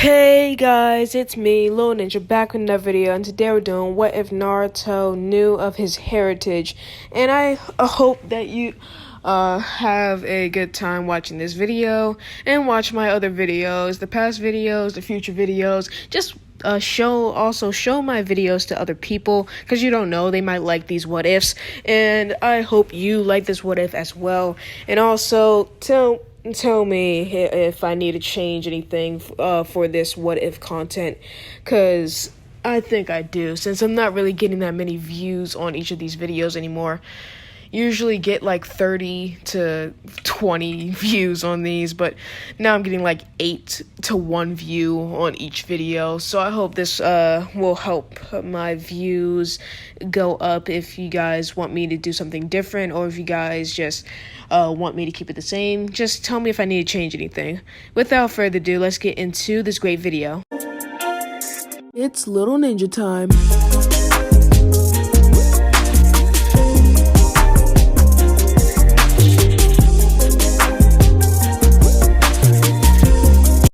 Hey guys, it's me, Lil Ninja, back with another video, and today we're doing what if Naruto knew of his heritage. And I hope that you have a good time watching this video and watch my other videos, the past videos, the future videos. Just show my videos to other people, because you don't know, they might like these what ifs, and I hope you like this what if as well. And also tell me if I need to change anything for this what if content, because I think I do, since I'm not really getting that many views on each of these videos anymore. Usually get like 30 to 20 views on these, but now I'm getting like 8 to 1 view on each video. So I hope this will help my views go up if you guys want me to do something different, or if you guys just want me to keep it the same. Just tell me if I need to change anything. Without further ado, let's get into this great video. It's Little Ninja time.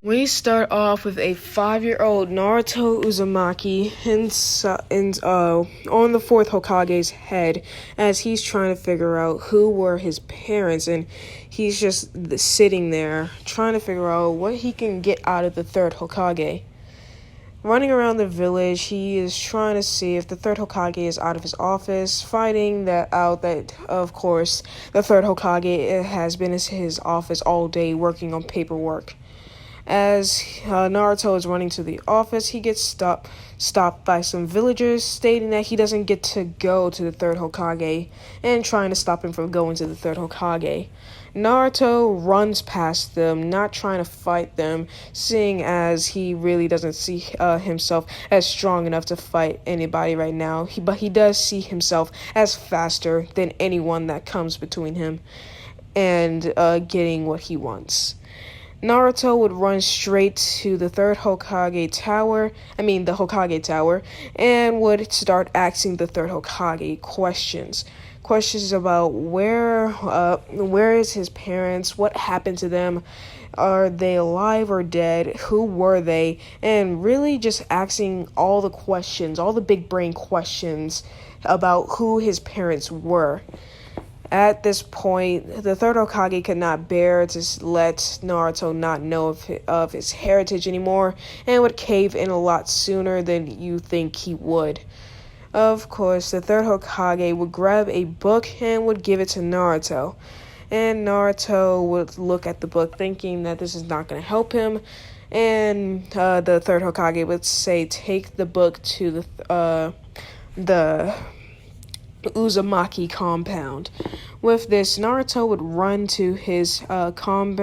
We start off with a 5-year-old Naruto Uzumaki on the 4th Hokage's head, as he's trying to figure out who were his parents, and he's just sitting there trying to figure out what he can get out of the 3rd Hokage. Running around the village, he is trying to see if the 3rd Hokage is out of his office, finding out that, of course, the 3rd Hokage has been in his office all day working on paperwork. As Naruto is running to the office, he gets stopped by some villagers, stating that he doesn't get to go to the 3rd Hokage, and trying to stop him from going to the 3rd Hokage. Naruto runs past them, not trying to fight them, seeing as he really doesn't see himself as strong enough to fight anybody right now. But he does see himself as faster than anyone that comes between him and getting what he wants. Naruto would run straight to the 3rd Hokage Tower, the Hokage Tower, and would start asking the 3rd Hokage questions. Questions about where is his parents, what happened to them, are they alive or dead, who were they, and really just asking all the questions, all the big brain questions about who his parents were. At this point, the 3rd Hokage could not bear to let Naruto not know of his heritage anymore, and would cave in a lot sooner than you think he would. Of course, the 3rd Hokage would grab a book and would give it to Naruto. And Naruto would look at the book thinking that this is not going to help him. And the 3rd Hokage would say, take the book to the Uzumaki compound. With this, Naruto would run to his compound,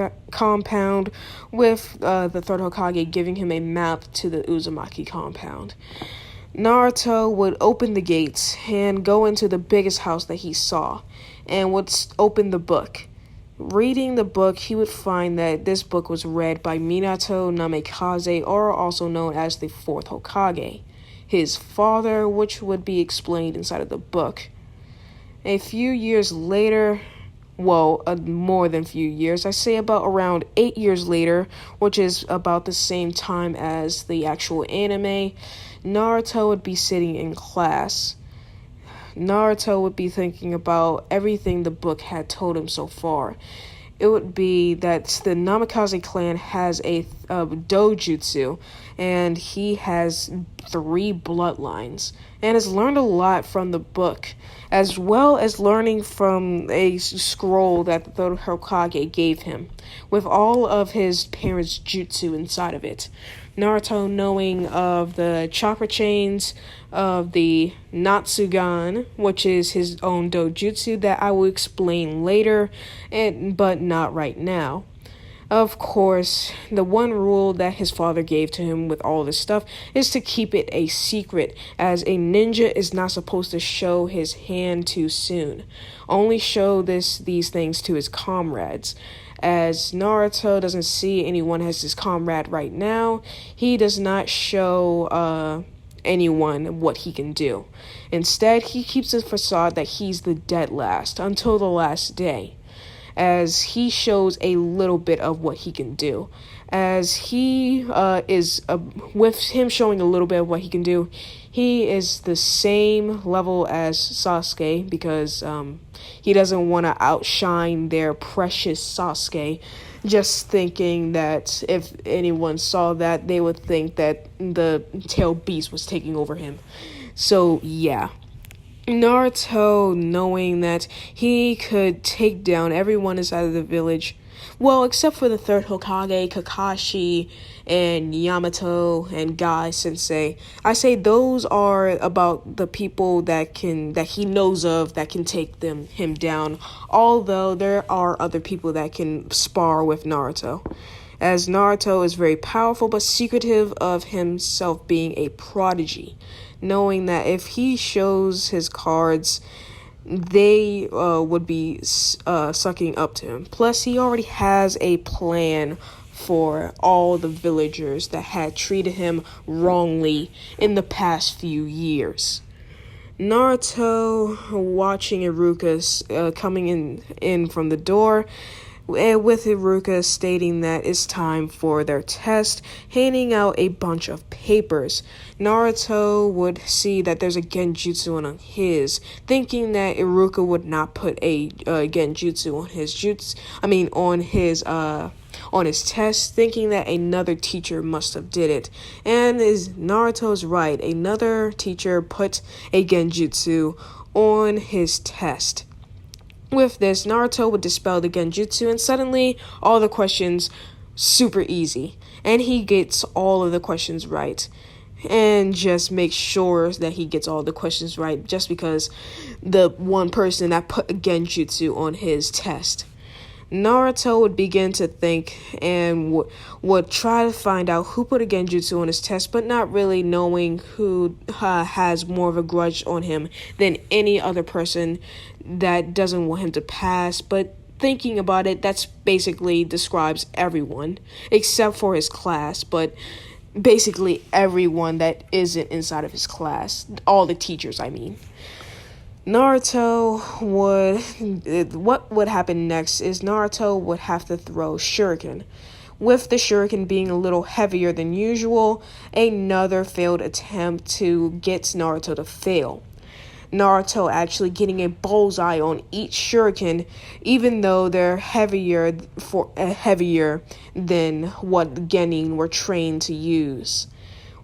with the 3rd Hokage giving him a map to the Uzumaki compound. Naruto would open the gates and go into the biggest house that he saw, and would open the book. Reading the book, he would find that this book was read by Minato Namikaze, or also known as the 4th Hokage, his father, which would be explained inside of the book. A few years later, more than few years, I say about around 8 years later, which is about the same time as the actual anime, Naruto would be sitting in class. Naruto would be thinking about everything the book had told him so far. It would be that the Namikaze clan has a dojutsu, and he has 3 bloodlines, and has learned a lot from the book, as well as learning from a scroll that the Hokage gave him, with all of his parents' jutsu inside of it. Naruto knowing of the chakra chains, of the Natsugan, which is his own dojutsu that I will explain later, but not right now. Of course, the one rule that his father gave to him with all this stuff is to keep it a secret, as a ninja is not supposed to show his hand too soon. Only show these things to his comrades. As Naruto doesn't see anyone as his comrade right now, he does not show anyone what he can do. Instead, he keeps a facade that he's the dead last until the last day. as he shows a little bit of what he can do. As he is with him showing a little bit of what he can do, he is the same level as Sasuke because he doesn't want to outshine their precious Sasuke, just thinking that if anyone saw that, they would think that the tail beast was taking over him. So yeah, Naruto, knowing that he could take down everyone inside of the village, well, except for the third Hokage, Kakashi, and Yamato, and Guy Sensei. I say those are about the people that he knows of that can take him down, although there are other people that can spar with Naruto. As Naruto is very powerful but secretive of himself being a prodigy, knowing that if he shows his cards, they would be sucking up to him. Plus, he already has a plan for all the villagers that had treated him wrongly in the past few years. Naruto, watching Iruka coming in from the door, with Iruka stating that it's time for their test, handing out a bunch of papers. Naruto would see that there's a genjutsu on his, thinking that Iruka would not put a genjutsu on his test, thinking that another teacher must have did it. And Naruto's right, another teacher put a genjutsu on his test. With this, Naruto would dispel the genjutsu, and suddenly all the questions super easy, and he gets all of the questions right. And just make sure that he gets all the questions right just because the one person that put a genjutsu on his test. Naruto would begin to think and would try to find out who put a genjutsu on his test, but not really knowing who has more of a grudge on him than any other person that doesn't want him to pass. But thinking about it, that's basically describes everyone except for his class, but basically everyone that isn't inside of his class, all the teachers, I mean. What would happen next is Naruto would have to throw shuriken. With the shuriken being a little heavier than usual, another failed attempt to get Naruto to fail. Naruto actually getting a bullseye on each shuriken, even though they're heavier than what the genin were trained to use.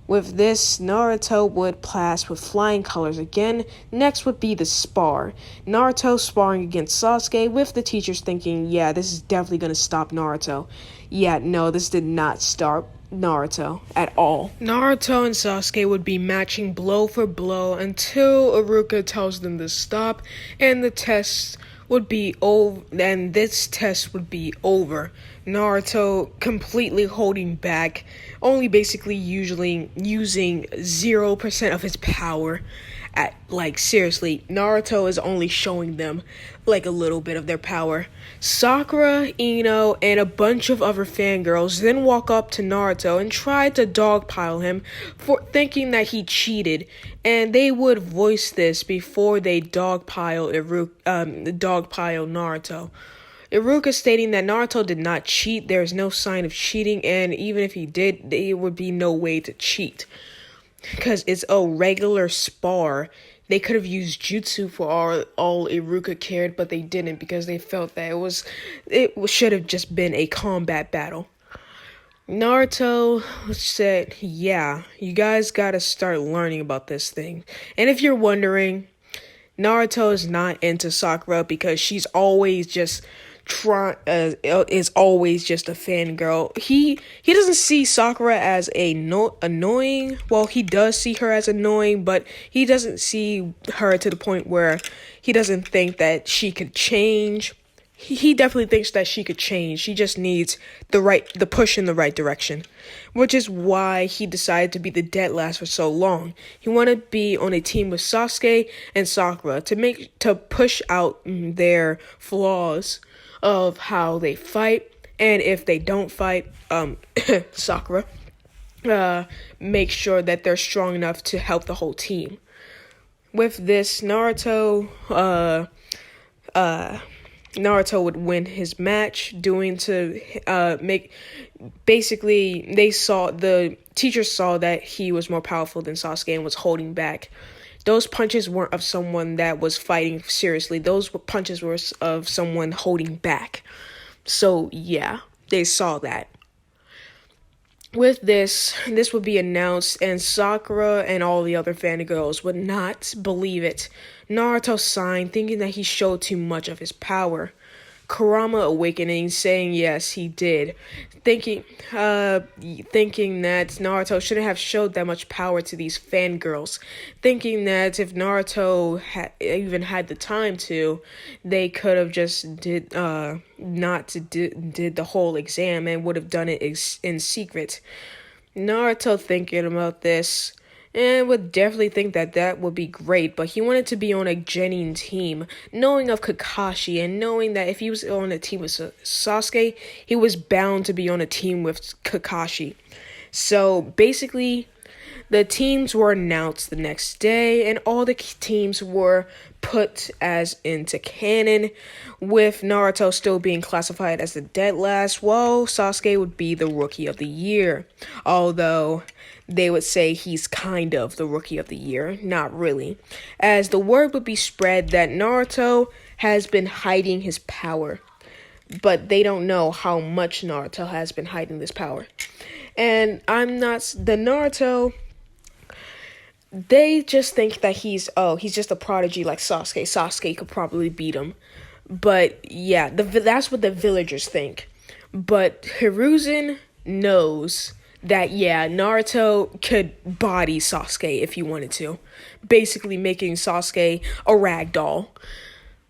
With this, Naruto would pass with flying colors again. Next would be the spar. Naruto sparring against Sasuke, with the teachers thinking, yeah, this is definitely going to stop Naruto. Yeah, no, this did not stop Naruto at all. Naruto and Sasuke would be matching blow for blow until Iruka tells them to stop, and the test would be over, and this test would be over. Naruto completely holding back, only basically using 0% of his power. Seriously, Naruto is only showing them like a little bit of their power. Sakura, Ino, and a bunch of other fangirls then walk up to Naruto and try to dogpile him for thinking that he cheated, and they would voice this before they dogpile Naruto. Iruka stating that Naruto did not cheat, there is no sign of cheating, and even if he did, there would be no way to cheat. Because it's a regular spar. They could have used jutsu for all Iruka cared, but they didn't because they felt that it should have just been a combat battle. Naruto said, yeah, you guys gotta start learning about this thing. And if you're wondering, Naruto is not into Sakura because she's always just is always just a fangirl. He doesn't see Sakura as annoying. Well, he does see her as annoying, but he doesn't see her to the point where he doesn't think that she could change. He definitely thinks that she could change. She just needs the push in the right direction, which is why he decided to be the dead last for so long. He wanted to be on a team with Sasuke and Sakura to push out their flaws of how they fight, and if they don't fight, Sakura make sure that they're strong enough to help the whole team. With this, Naruto Naruto would win his match, doing to make basically the teachers saw that he was more powerful than Sasuke and was holding back. Those punches weren't of someone that was fighting seriously. Those punches were of someone holding back. So yeah, they saw that. With this would be announced, and Sakura and all the other fangirls would not believe it. Naruto signed, thinking that he showed too much of his power. Kurama awakening, saying yes, he did, thinking that Naruto shouldn't have showed that much power to these fangirls, thinking that if Naruto even had the time to, they could have just did the whole exam and would have done it in secret. Naruto thinking about this and would definitely think that that would be great, but he wanted to be on a genin team, knowing of Kakashi and knowing that if he was on a team with Sasuke, he was bound to be on a team with Kakashi. So basically, the teams were announced the next day, and all the teams were put as into canon, with Naruto still being classified as the dead last, while Sasuke would be the Rookie of the Year. Although they would say he's kind of the Rookie of the Year, not really, as the word would be spread that Naruto has been hiding his power. But they don't know how much Naruto has been hiding this power. And the Naruto, they just think that he's just a prodigy like Sasuke. Sasuke could probably beat him. But yeah, that's what the villagers think. But Hiruzen knows that, yeah, Naruto could body Sasuke if he wanted to, basically making Sasuke a ragdoll.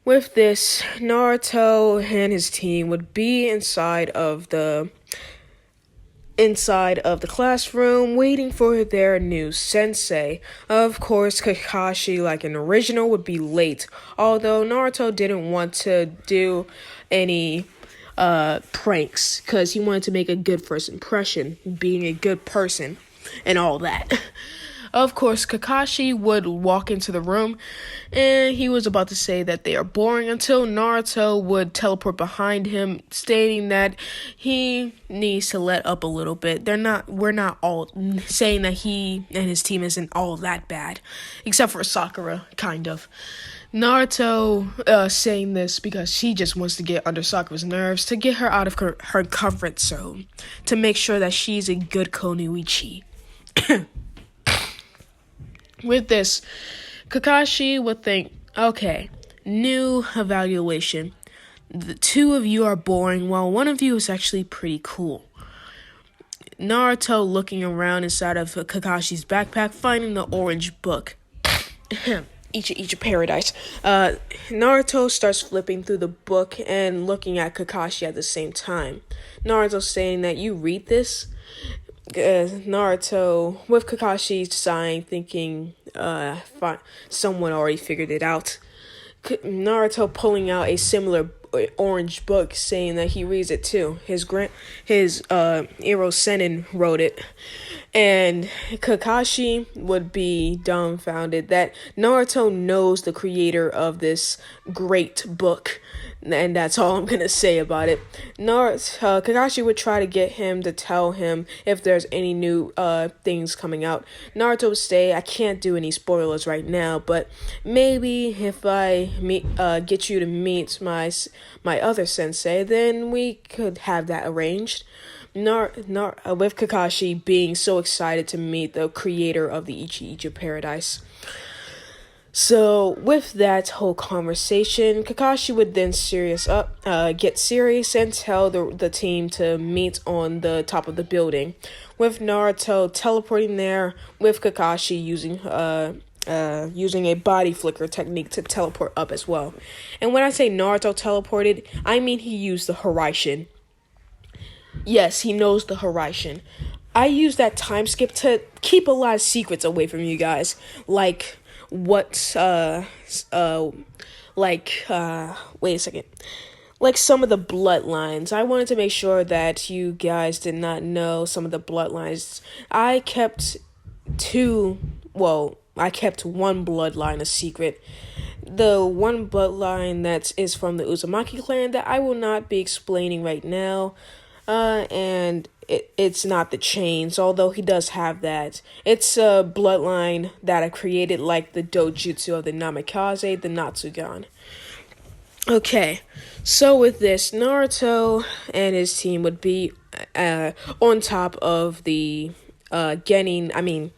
With this, Naruto and his team would be inside of the classroom waiting for their new sensei. Of course, Kakashi, like an original, would be late, although Naruto didn't want to do any pranks because he wanted to make a good first impression, being a good person and all that. Of course, Kakashi would walk into the room and he was about to say that they are boring until Naruto would teleport behind him, stating that he needs to let up a little bit. We're not all saying that he and his team isn't all that bad, except for Sakura, kind of. Naruto saying this because he just wants to get under Sakura's nerves, to get her out of her comfort zone, to make sure that she's a good Konoichi. With this, Kakashi would think, okay, new evaluation. The two of you are boring, while one of you is actually pretty cool. Naruto looking around inside of Kakashi's backpack, finding the orange book. Ichi Paradise. Naruto starts flipping through the book and looking at Kakashi at the same time. Naruto saying that, you read this? Naruto, with Kakashi sighing, thinking someone already figured it out. Naruto pulling out a similar orange book, saying that he reads it too. His Ero Sennin wrote it. And Kakashi would be dumbfounded that Naruto knows the creator of this great book. And that's all I'm going to say about it. Kakashi would try to get him to tell him if there's any new things coming out. Naruto would say, I can't do any spoilers right now, but maybe if I get you to meet my other sensei, then we could have that arranged. With Kakashi being so excited to meet the creator of the Ichi Paradise. So, with that whole conversation, Kakashi would then get serious and tell the team to meet on the top of the building, with Naruto teleporting there, with Kakashi using a body flicker technique to teleport up as well. And when I say Naruto teleported, I mean he used the Hiraishin. Yes, he knows the Hiraishin. I use that time skip to keep a lot of secrets away from you guys, like wait a second. Like some of the bloodlines. I wanted to make sure that you guys did not know some of the bloodlines. I kept one bloodline a secret. the one bloodline that is from the Uzumaki clan that I will not be explaining right now. And it's not the chains, although he does have that. It's a bloodline that I created like the dojutsu of the Namikaze, the Natsugan. Okay, so with this, Naruto and his team would be on top of the genin,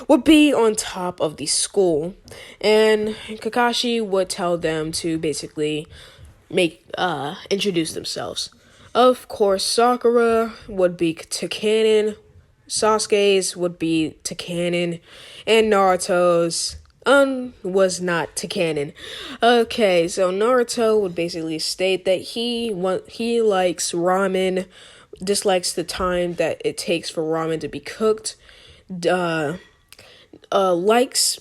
would be on top of the school. And Kakashi would tell them to basically introduce themselves. Of course, Sakura would be to canon, Sasuke's would be to canon, and Naruto's was not to canon. Okay, so Naruto would basically state that he likes ramen, dislikes the time that it takes for ramen to be cooked, likes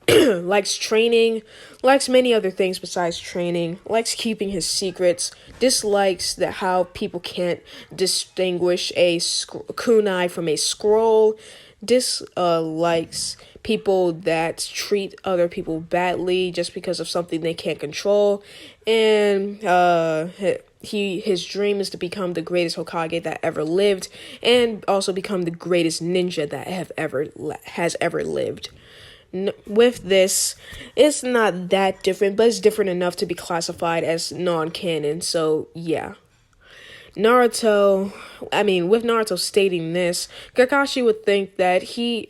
likes training, likes many other things besides training, likes keeping his secrets, dislikes that how people can't distinguish a kunai from a scroll, dislikes people that treat other people badly just because of something they can't control, and his dream is to become the greatest Hokage that ever lived, and also become the greatest ninja that has ever lived. With this, it's not that different, but it's different enough to be classified as non-canon. So yeah. With Naruto stating this, Kakashi would think that he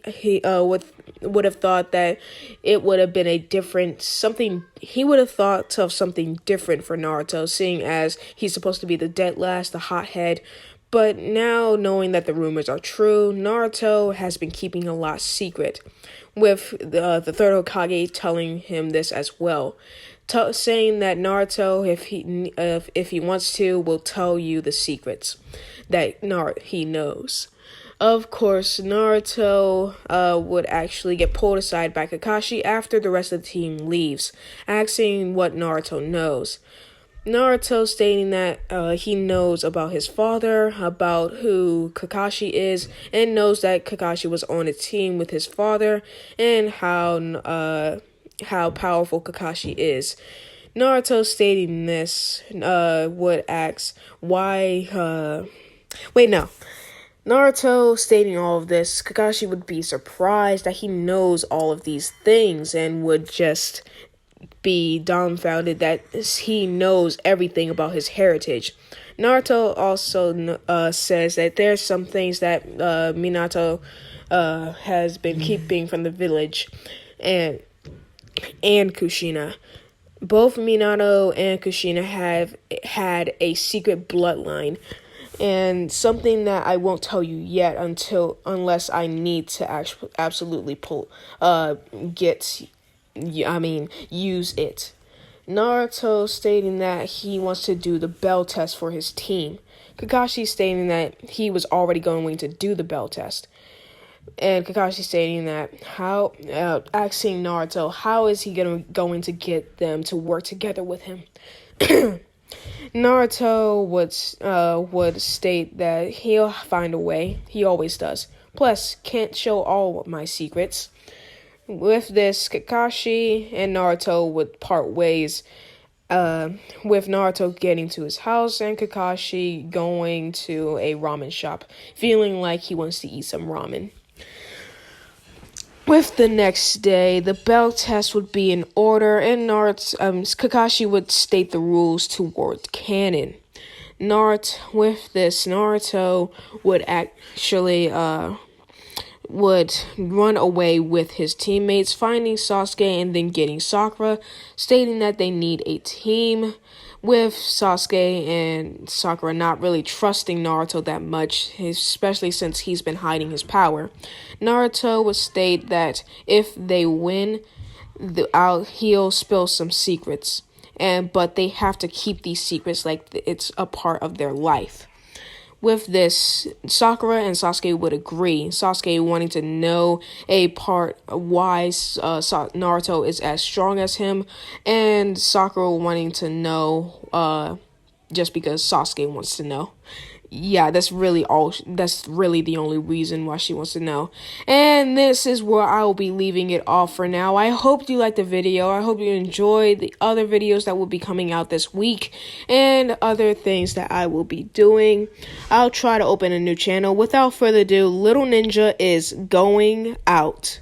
would have thought that it would have been a different something. He would have thought of something different for Naruto, seeing as he's supposed to be the dead last, the hothead. But now, knowing that the rumors are true, Naruto has been keeping a lot secret, with the third Hokage telling him this as well. Saying that Naruto, if he wants to, will tell you the secrets that he knows. Of course, Naruto would actually get pulled aside by Kakashi after the rest of the team leaves, asking what Naruto knows. Naruto stating that he knows about his father, about who Kakashi is, and knows that Kakashi was on a team with his father, and how powerful Kakashi is. Naruto stating this would ask why. Naruto stating all of this, Kakashi would be surprised that he knows all of these things and would just be dumbfounded that he knows everything about his heritage. Naruto also says that there's some things that Minato has been keeping from the village and Kushina. Both Minato and Kushina have had a secret bloodline, and something that I won't tell you yet unless I need to absolutely use it. Naruto stating that he wants to do the bell test for his team. Kakashi stating that he was already going to do the bell test. And Kakashi stating that asking Naruto, how is he going to get them to work together with him? Naruto would state that he'll find a way. He always does. Plus, can't show all of my secrets. With this, Kakashi and Naruto would part ways, with Naruto getting to his house and Kakashi going to a ramen shop, feeling like he wants to eat some ramen. With the next day, the bell test would be in order, and Kakashi would state the rules toward canon. With this, Naruto would actually would run away with his teammates, finding Sasuke and then getting Sakura, stating that they need a team, with Sasuke and Sakura not really trusting Naruto that much, especially since he's been hiding his power. Naruto would state that if they win, he'll spill some secrets, but they have to keep these secrets like it's a part of their life. With this, Sakura and Sasuke would agree. Sasuke wanting to know why Naruto is as strong as him, and Sakura wanting to know just because Sasuke wants to know. Yeah, that's really all. That's really the only reason why she wants to know. And this is where I will be leaving it off for now. I hope you liked the video. I hope you enjoyed the other videos that will be coming out this week and other things that I will be doing. I'll try to open a new channel. Without further ado, Little Ninja is going out.